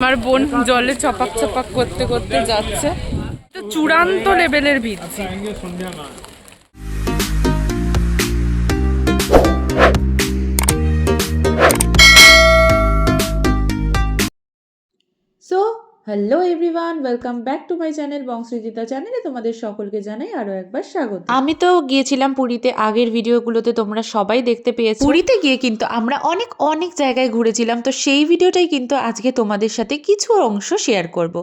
আমার বোন জলে চপাক চপাক করতে করতে যাচ্ছে, তো চূড়ান্ত লেভেলের ভিজছি। So hello everyone, welcome back to my channel বংশ্রীজিতা চ্যানেলে তোমাদের সকলকে জানাই আরও একবার স্বাগত। আমি তো গিয়েছিলাম পুরীতে, আগের ভিডিওগুলোতে তোমরা সবাই দেখতে পেয়েছো। পুরীতে গিয়ে কিন্তু আমরা অনেক জায়গায় ঘুরেছিলাম, তো সেই ভিডিওটাই কিন্তু আজকে তোমাদের সাথে কিছু অংশ শেয়ার করব।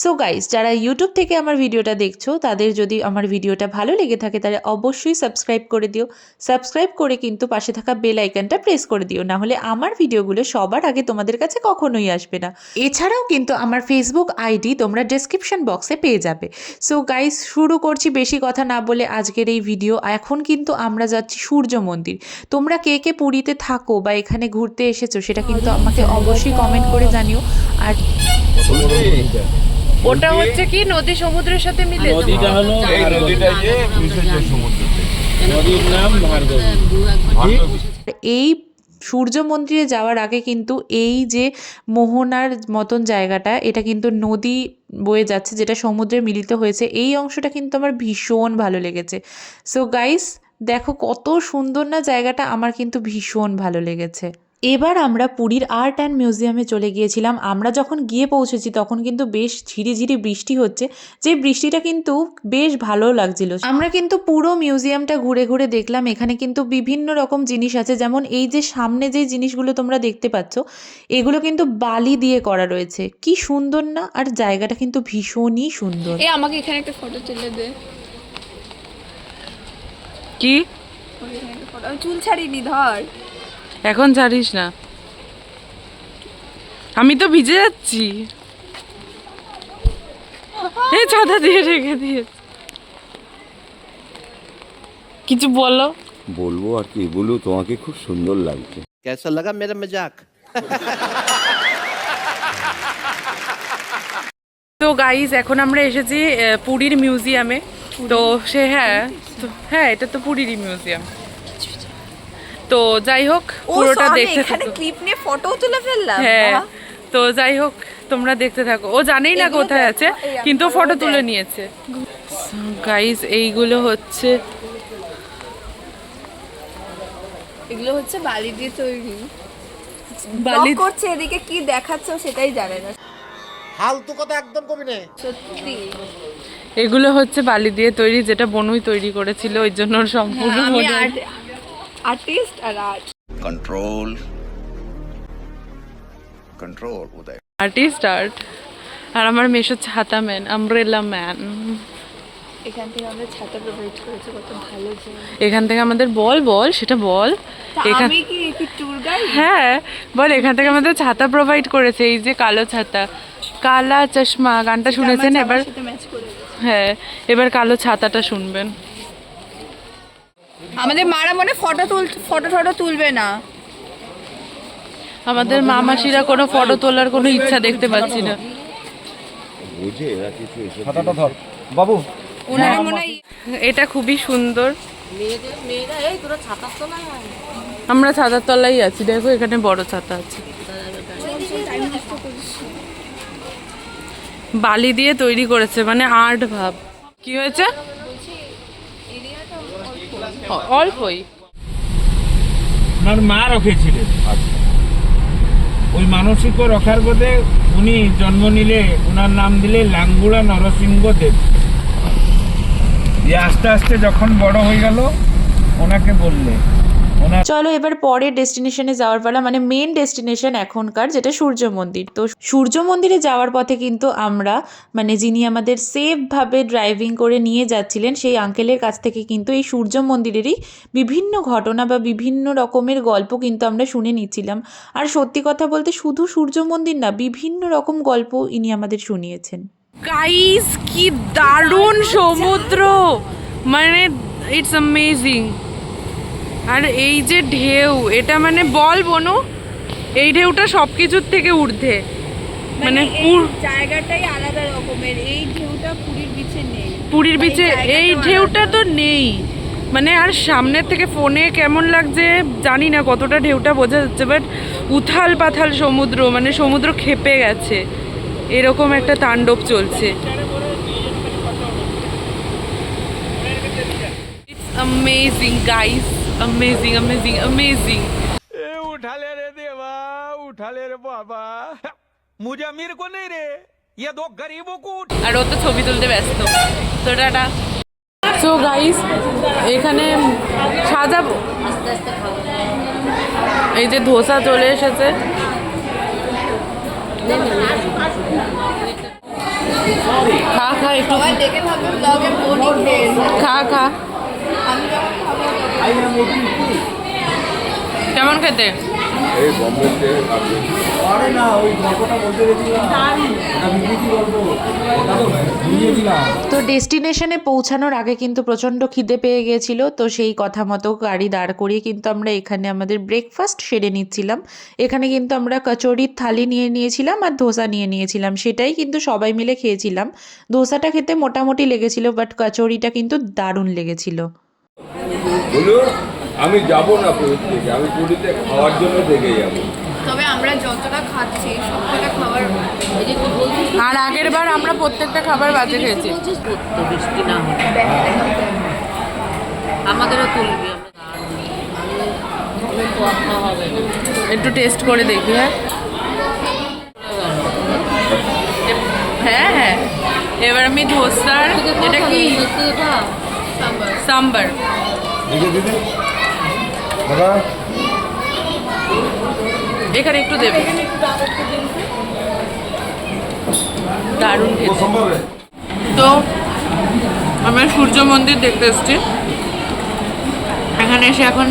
সো গাইস, যারা ইউটিউব থেকে আমার ভিডিওটা দেখছো তাদের যদি আমার ভিডিওটা ভালো লেগে থাকে তাহলে অবশ্যই সাবস্ক্রাইব করে দিও। সাবস্ক্রাইব করে কিন্তু পাশে থাকা বেল আইকনটা প্রেস করে দিও, না হলে আমার ভিডিওগুলো সবার আগে তোমাদের কাছে কখনোই আসবে না। এছাড়াও কিন্তু আমার ফেসবুক আইডি তোমরা ডেসক্রিপশন বক্সে পেয়ে যাবে। সো গাইস, শুরু করছি বেশি কথা না বলে আজকের এই ভিডিও। এখন কিন্তু আমরা যাচ্ছি সূর্য মন্দির। তোমরা কে কে পুরীতে থাকো বা এখানে ঘুরতে এসেছো সেটা কিন্তু আমাকে অবশ্যই কমেন্ট করে জানিও। আর ওটা হচ্ছে কি নদী সমুদ্রের সাথে মিলে, নদীটা হলো এই নদীটা যে মিশেছে সমুদ্রতে, নদীর নাম ভার্গবী। এই সূর্য মন্দিরে যাওয়ার আগে কিন্তু এই যে মোহনার মতন জায়গাটা, এটা কিন্তু নদী বয়ে যাচ্ছে যেটা সমুদ্রে মিলিত হয়েছে। এই অংশটা কিন্তু আমার ভীষণ ভালো লেগেছে। সো গাইস, দেখো কত সুন্দর না জায়গাটা, আমার কিন্তু ভীষণ ভালো লেগেছে। এবার আমরা পুরীর আর্ট অ্যান্ড মিউজিয়ামে চলে গিয়েছিলাম। আমরা যখন গিয়ে পৌঁছেছি তখন কিন্তু বেশ ঝিরিঝিরি বৃষ্টি হচ্ছে, যে বৃষ্টিটা কিন্তু বেশ ভালো লাগছিল। আমরা কিন্তু পুরো মিউজিয়ামটা ঘুরে ঘুরে দেখলাম। এখানে কিন্তু বিভিন্ন রকম জিনিস আছে, যেমন এই যে সামনে যে জিনিসগুলো তোমরা দেখতে পাচ্ছ এগুলো কিন্তু বালি দিয়ে করা রয়েছে। কি সুন্দর না, আর জায়গাটা কিন্তু ভীষণই সুন্দর। আমাকে এখানে একটা ফটো তুলে দে। কি আমি চুল ছাড়িনি, ধর। এখন ছাড়িস না, আমি তো ভিজে যাচ্ছি। এই ছাতা দিয়ে রেখে দিয়ে কিছু বলো। বলবো আর কি বলবো, তোমাকে খুব সুন্দর লাগছে। कैसा लगा मेरा मजाक? তো গাইজ, এখন আমরা এসেছি পুরীর মিউজিয়ামে। তো সে হ্যাঁ এটা তো পুরীরই মিউজিয়াম। তো যাই হোক, পুরোটা দেখতে থাকো। ক্লিপ নিয়ে ফটো তুলে ফেললাম। হ্যাঁ, তো যাই হোক তোমরা দেখতে থাকো। ও জানেই না কোথায় আছে, কিন্তু ফটো তুলে নিয়েছে। গাইজ, এইগুলো হচ্ছে এগুলো হচ্ছে বালি দিয়ে তৈরি। বালি করছে এদিকে কি দেখাচ্ছে সেটাই জানে না। ফালতু কথা একদম কবি নে। সত্যি এগুলো হচ্ছে বালি দিয়ে তৈরি, যেটা বনুই তৈরি করেছিল, ওই জন্য ওর সম্পূর্ণ আর্টিস্ট আর আর্ট কন্ট্রোল কন্ট্রোল উদয়। Artist art. আর আমার মেশো ছাতা ম্যান, আমব্রেলা ম্যান। এখান থেকে আমাদের ছাতা প্রোভাইড করেছে, কত ভালো জায়গা। এখান থেকে আমাদের বল সেটা বল। আমি কি ট্যুর গাইড? হ্যাঁ বল, এখান থেকে আমাদের ছাতা প্রোভাইড করেছে। এই যে কালো ছাতা, কালা চশমা গানটা শুনেছেন এবার? হ্যাঁ, এবার কালো ছাতাটা শুনবেন। আমাদের মারা মনে ফটো তুলবে না। আমাদের মামাসিরা কোনো ফটো তোলার কোনো ইচ্ছা দেখতে পাচ্ছি না। বুঝে এরা কিছু এসে ছাতাটা ধর বাবু। ওনারা মনে হয় এটা খুবই সুন্দর। আমরা ছাতার তলায় আছি, দেখো এখানে বড় ছাতা আছে। বালি দিয়ে তৈরি করেছে, মানে আর্ট ভাব। কি হয়েছে? অল্পই। ওনার মা রেখেছিলেন, ওই মানসিক রক্ষার পথে উনি জন্ম নিলে ওনার নাম দিলে লাঙ্গুড়া নরসিংহ দেব। আস্তে আস্তে যখন বড় হয়ে গেল ওনাকে বললে। চলো এবার পরের ডেস্টিনেশনে যাওয়ার পালা, মানে মেন ডেস্টিনেশন এখনকার, যেটা সূর্য মন্দির। তো সূর্য মন্দিরে যাওয়ার পথে কিন্তু আমরা, মানে যিনি আমাদের সেফভাবে ড্রাইভিং করে নিয়ে যাচ্ছিলেন সেই আঙ্কেলের কাছ থেকে কিন্তু এই সূর্য মন্দিরেরই বিভিন্ন ঘটনা বা বিভিন্ন রকমের গল্প কিন্তু আমরা শুনে নিচ্ছিলাম। আর সত্যি কথা বলতে শুধু সূর্য মন্দির না, বিভিন্ন রকম গল্প ইনি আমাদের শুনিয়েছেন। গাইস, কি দারুণ সমুদ্র, মানে ইটস অ্যামেজিং। আর এই যে ঢেউ, এটা মানে বল বনু, এই ঢেউটা সব কিছুর থেকে ঊর্ধ্বে। মানে জায়গাটাই আলাদা রকমের। এই ঢেউটা পুরীর বিচে নেই। পুরীর বিচে এই ঢেউটা তো নেই। মানে আর সামনের থেকে ফোনে কেমন লাগছে জানি না, কতটা ঢেউটা বোঝা যাচ্ছে, বাট উথাল পাথাল সমুদ্র, মানে সমুদ্র ক্ষেপে গেছে। এরকম একটা তাণ্ডব চলছে। It's amazing guys, amazing amazing amazing. उठाले रे देवा, उठाले रे बाबा, मुझे अमीर को नहीं रे, ये दो गरीबों को আর ও তো ছবি তুলতে ব্যস্ত। তো টাটা। সো গাইস, এখানে সাজাবো। এই যে ধোসা চলে এসেছে। খা খা একটু খা খা। কেমন খেতে? এই বম্বেতে তো ডেস্টিনেশনে পৌঁছানোর আগে কিন্তু প্রচণ্ড খিদে পেয়ে গিয়েছিল, তো সেই কথা মতো গাড়ি দাঁড় করিয়ে কিন্তু আমরা এখানে আমাদের ব্রেকফাস্ট সেরে নিচ্ছিলাম। এখানে কিন্তু আমরা কচুরির থালি নিয়ে নিয়েছিলাম আর ধোসা নিয়ে নিয়েছিলাম, সেটাই কিন্তু সবাই মিলে খেয়েছিলাম। ধোসাটা খেতে মোটামুটি লেগেছিল, বাট কচুরিটা কিন্তু দারুণ লেগেছিল। বলো আমি যাব না পুরীতে, আমি পুরীতে খাওয়ার জন্য থেকে যাবো। তবে আমরা যতটা খাচ্ছি সবকটা খাবার আর আগের বার আমরা প্রত্যেকটা খাবার বাজে খেয়েছি। আমাদেরও তুলবি, একটু টেস্ট করে দেখি। হ্যাঁ হ্যাঁ, এবার আমি ধোসার, এটা কি সাম্বার, এখানে একটু দেবে। দারুণ খেতে। তো আমরা সূর্য মন্দির দেখতে এসেছি, এখানে এসে এখন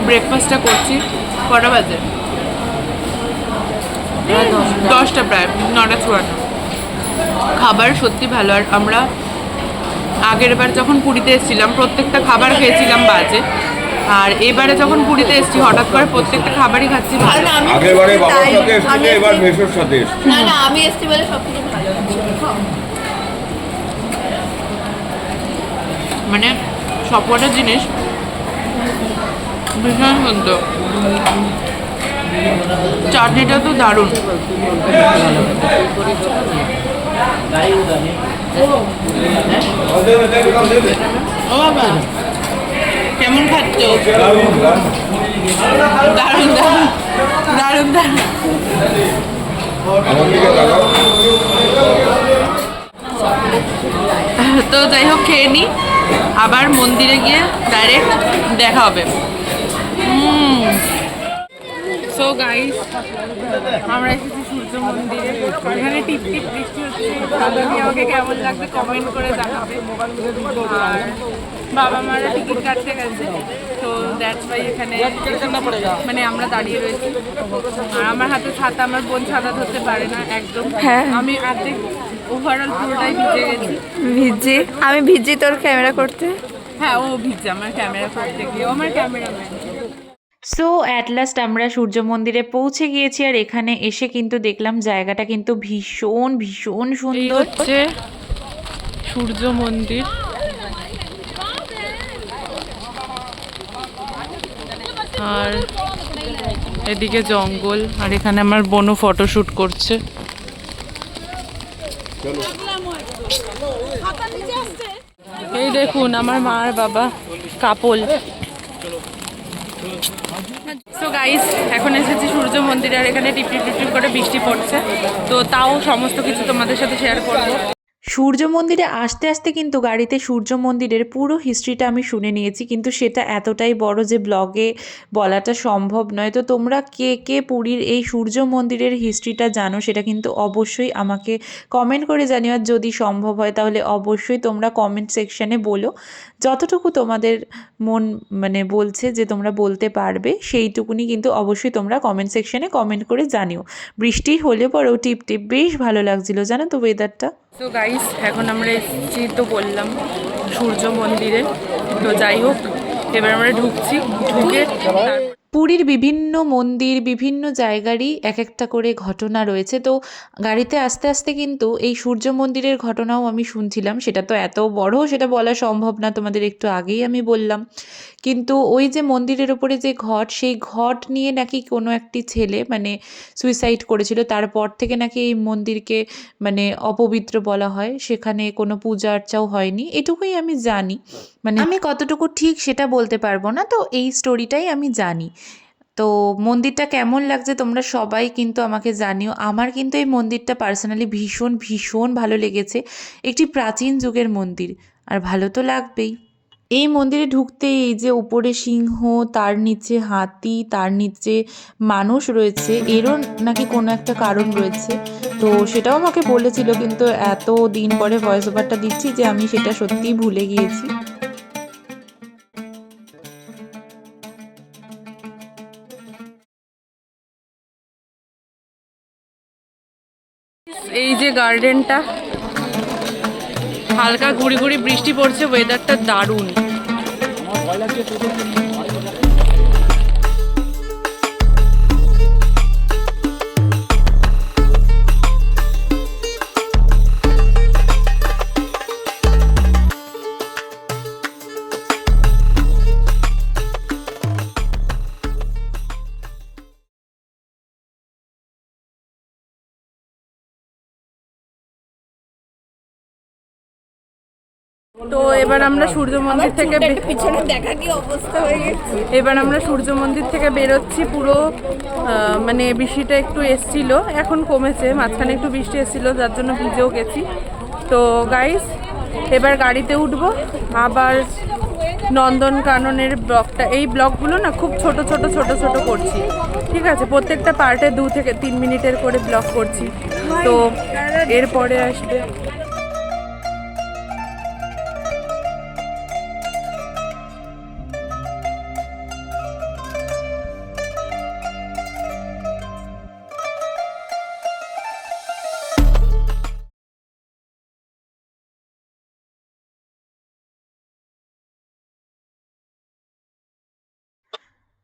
ব্রেকফাস্টটা করছি। কটা বাজে? 10টা, প্রায় 9টা 54। খাবার সত্যি ভালো। আর আমরা আগের বার যখন পুরীতে এসেছিলাম প্রত্যেকটা খাবার খেয়েছিলাম বাজে, আর এবারে যখন পুরীতে এসেছি হঠাৎ করে প্রত্যেকটা খাবারই খাচ্ছি ভালো। আগেরবারে বাবার সাথে এসেছিলে, এবার মেসোর সাথে এসেছি। না না, আমি এসছি বলে সবকিছু ভালো লাগছে। মানে সবকটা জিনিস ভীষণ সুন্দর। চাটনিটা তো দারুণ। ও বাবা, কেমন খাচ্ছ? দারুণ দারুণ দারুণ দারুণ। তো যাই হোক, খেয়ে নিই, আবার মন্দিরে গিয়ে ডাইরেক্ট দেখা হবে। সো গাইস, আমরা এসেছি সূর্য মন্দিরে। এখানে টিপ টিপ বৃষ্টি হচ্ছে। আমাকে কেমন লাগবে কমেন্ট করে জানাবে। আর বাবা মারা টিকিট কাটতে গেছে, তো দ্যাটস ওয়াই এখানে মানে আমরা দাঁড়িয়ে রয়েছি। আর আমার হাতে ছাতা, আমার বোন ছাতা ধরতে পারে না একদম। হ্যাঁ, আমি অর্ধেক ওভারঅল পুরোটাই ভিজে গেছি। ভিজি, আমি ভিজি তোর ক্যামেরা করতে। হ্যাঁ, ও ভিজে আমার ক্যামেরা করতে গিয়ে, ও আমার ক্যামেরাম্যান। সো অ্যাট লাস্ট আমরা সূর্য মন্দিরে পৌঁছে গিয়েছি, আর এখানে এসে কিন্তু দেখলাম জায়গাটা কিন্তু ভীষণ ভীষণ সুন্দর। হচ্ছে সূর্য মন্দির। আর এদিকে জঙ্গল, আর এখানে আমার বোনও ফটোশুট করছে। এই দেখুন আমার মা আর বাবা কাপল। সো গাইস, এখন এসেছি সূর্য মন্দিরে, আর এখানে টিপ টিপ টিপ করে বৃষ্টি পড়ছে, তো তাও সমস্ত কিছু তোমাদের সাথে শেয়ার করবো। সূর্য মন্দিরে আসতে আসতে কিন্তু গাড়িতে সূর্য মন্দিরের পুরো হিস্ট্রিটা আমি শুনে নিয়েছি, কিন্তু সেটা এতটাই বড় যে ব্লগে বলাটা সম্ভব নয়। তো তোমরা কে কে পুরীর এই সূর্য মন্দিরের হিস্ট্রিটা জানো সেটা কিন্তু অবশ্যই আমাকে কমেন্ট করে জানিও। আর যদি সম্ভব হয় তাহলে অবশ্যই তোমরা কমেন্ট সেকশানে বলো। যতটুকু তোমাদের মন মানে বলছে যে তোমরা বলতে পারবে, সেইটুকুনি কিন্তু অবশ্যই তোমরা কমেন্ট সেকশানে কমেন্ট করে জানিও। বৃষ্টি হলে পরেও টিপ টিপ বেশ ভালো লাগছিল, জানো তো ওয়েদারটা। তো গাইস, এখন আমরা এসেছি তো বললাম সূর্য মন্দিরে। তো যাই হোক, এবার আমরা ঢুকছি, ঢুকে পুরীর বিভিন্ন মন্দির বিভিন্ন জায়গারই এক একটা করে ঘটনা রয়েছে। তো গাড়িতে আস্তে আস্তে কিন্তু এই সূর্য মন্দিরের ঘটনাও আমি শুনছিলাম। সেটা তো এত বড় সেটা বলা সম্ভব না, তোমাদের একটু আগেই আমি বললাম। কিন্তু ওই যে মন্দিরের ওপরে যে ঘট, সেই ঘট নিয়ে নাকি কোনো একটি ছেলে মানে সুইসাইড করেছিল। তারপর থেকে নাকি এই মন্দিরকে মানে অপবিত্র বলা হয়, সেখানে কোনো পূজা আর্চাও হয়নি, এটুকুই আমি জানি। মানে আমি কতটুকু ঠিক সেটা বলতে পারবো না, তো এই স্টোরিটাই আমি জানি। তো মন্দিরটা কেমন লাগছে তোমরা সবাই কিন্তু আমাকে জানিও। আমার কিন্তু এই মন্দিরটা পার্সোনালি ভীষণ ভীষণ ভালো লেগেছে। একটি প্রাচীন যুগের মন্দির, আর ভালো তো লাগবেই। এই মন্দিরে ঢুকতে এই যে উপরে সিংহ, তার নিচে হাতি, তার নিচে মানুষ রয়েছে, এরও নাকি কোনো একটা কারণ রয়েছে। তো সেটাও আমাকে বলেছিল, কিন্তু এত দিন পরে ভয়েস ওভারটা দিচ্ছি যে আমি সেটা সত্যিই ভুলে গিয়েছি। এই যে গার্ডেনটা, হালকা ঘুরি ঘুরি বৃষ্টি পড়ছে, ওয়েদারটা দারুণ। তো এবার আমরা সূর্য মন্দির থেকে পিছনে দেখা কি অবস্থা হয়ে গেছে। এবার আমরা সূর্য মন্দির থেকে বেরোচ্ছি। পুরো মানে বৃষ্টিটা একটু এসছিল, এখন কমেছে, মাঝখানে একটু বৃষ্টি এসছিল যার জন্য ভিজেও গেছি। তো গাইস এবার গাড়িতে উঠবো, আবার নন্দনকাননের ব্লগটা, এই ব্লগগুলো না খুব ছোট ছোট ছোট ছোট করছি, ঠিক আছে? প্রত্যেকটা পার্টে 2 থেকে 3 মিনিটের করে ব্লগ করছি। তো এরপরে আসবে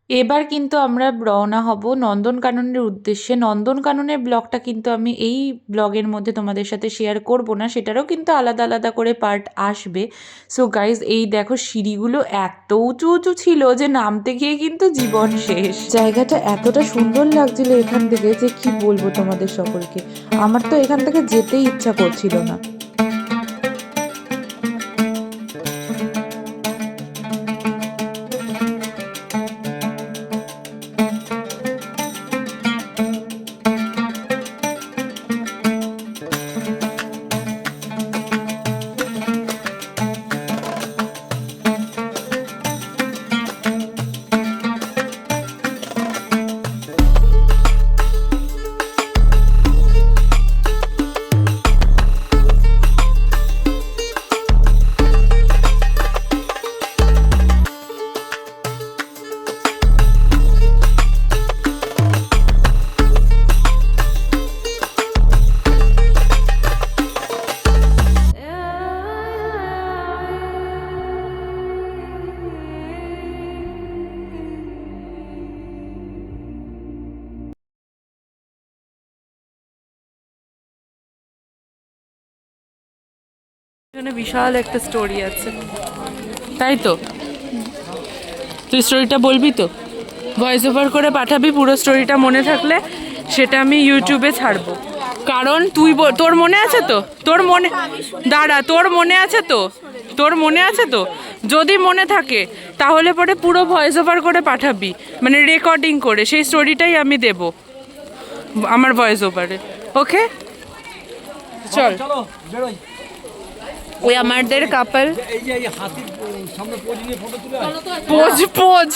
এবার কিন্তু আমরা রওনা হব নন্দনকাননের উদ্দেশ্যে। নন্দনকাননের ব্লগটা কিন্তু আমি এই ব্লগের মধ্যে তোমাদের সাথে শেয়ার করব না, সেটারও কিন্তু আলাদা আলাদা করে পার্ট আসবে। সো গাইজ এই দেখো সিঁড়িগুলো এত উঁচু উঁচু ছিল যে নামতে গিয়ে কিন্তু জীবন শেষ। জায়গাটা এতটা সুন্দর লাগছিল এখান থেকে যে কি বলবো তোমাদের সকলকে, আমার তো এখান থেকে যেতেই ইচ্ছা করছিল না। এখানে বিশাল একটা স্টোরি আছে, তাই তো? তুই স্টোরিটা বলবি তো? ভয়েস ওভার করে পাঠাবি পুরো স্টোরিটা, মনে থাকলে সেটা আমি ইউটিউবে ছাড়বো। কারণ তুই তোর মনে আছে তো, তোর মনে দাঁড়া, তোর মনে আছে তো, তোর মনে আছে তো? যদি মনে থাকে তাহলে পরে পুরো ভয়েস ওভার করে পাঠাবি, মানে রেকর্ডিং করে, সেই স্টোরিটাই আমি দেব আমার ভয়েস ওভারে। ওকে চল, ওই আমাদের কাপল পোজ পোজ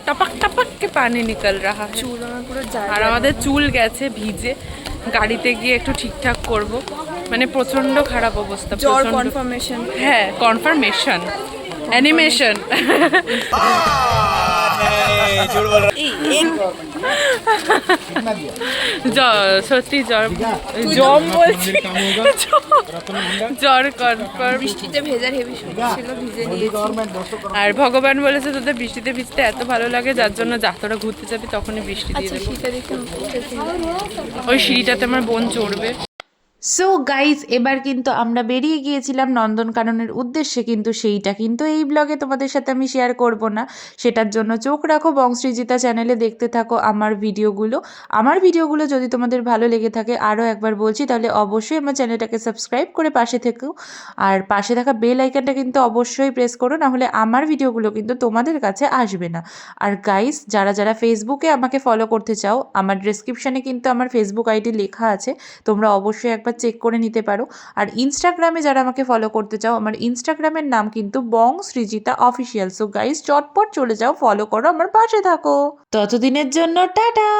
टपक टपक के पानी निकल रहा है, আর আমাদের চুল গেছে ভিজে। গাড়িতে গিয়ে একটু ঠিকঠাক করব, মানে প্রচন্ড খারাপ অবস্থা। জ্বর কনফার্মেশন, হ্যাঁ কনফার্মেশন, অ্যানিমেশন। সত্যি জম বলছি জ্বর কনফার্ম। বৃষ্টিতে ভেজার হেভি ছিল, ভিজে নিয়েছি। আর ভগবান বলেছে তোদের বৃষ্টিতে ভিজতে এত ভালো লাগে, যার জন্য যা তোরা ঘুরতে যাবি তখনই বৃষ্টি দিয়ে দেবো। শীতে দেখে ওই সিঁড়িটাতে আমার বোন চড়বে। সো গাইজ, এবার কিন্তু আমরা বেরিয়ে গিয়েছিলাম নন্দনকাননের উদ্দেশ্যে, কিন্তু সেইটা কিন্তু এই ব্লগে তোমাদের সাথে আমি শেয়ার করব না। সেটার জন্য চোখ রাখো বংশ্রীজিতা চ্যানেলে, দেখতে থাকো আমার ভিডিওগুলো যদি তোমাদের ভালো লেগে থাকে, আরও একবার বলছি, তাহলে অবশ্যই আমার চ্যানেলটাকে সাবস্ক্রাইব করে পাশে থেকো। আর পাশে থাকা বেল আইকনটা কিন্তু অবশ্যই প্রেস করো, নাহলে আমার ভিডিওগুলো কিন্তু তোমাদের কাছে আসবে না। আর গাইজ, যারা ফেসবুকে আমাকে ফলো করতে চাও, আমার ডেসক্রিপশানে কিন্তু আমার ফেসবুক আইডি লেখা আছে, তোমরা অবশ্যই একবার চেক করে নিতে পারো। আর ইনস্টাগ্রামে যারা আমাকে ফলো করতে চাও, আমার ইনস্টাগ্রামের নাম কিন্তু বংশ্রীজিতা অফিসিয়াল। সো গাইস, চটপট চলে যাও, ফলো করো, আমার পাশে থাকো। ততদিনের জন্য টাটা।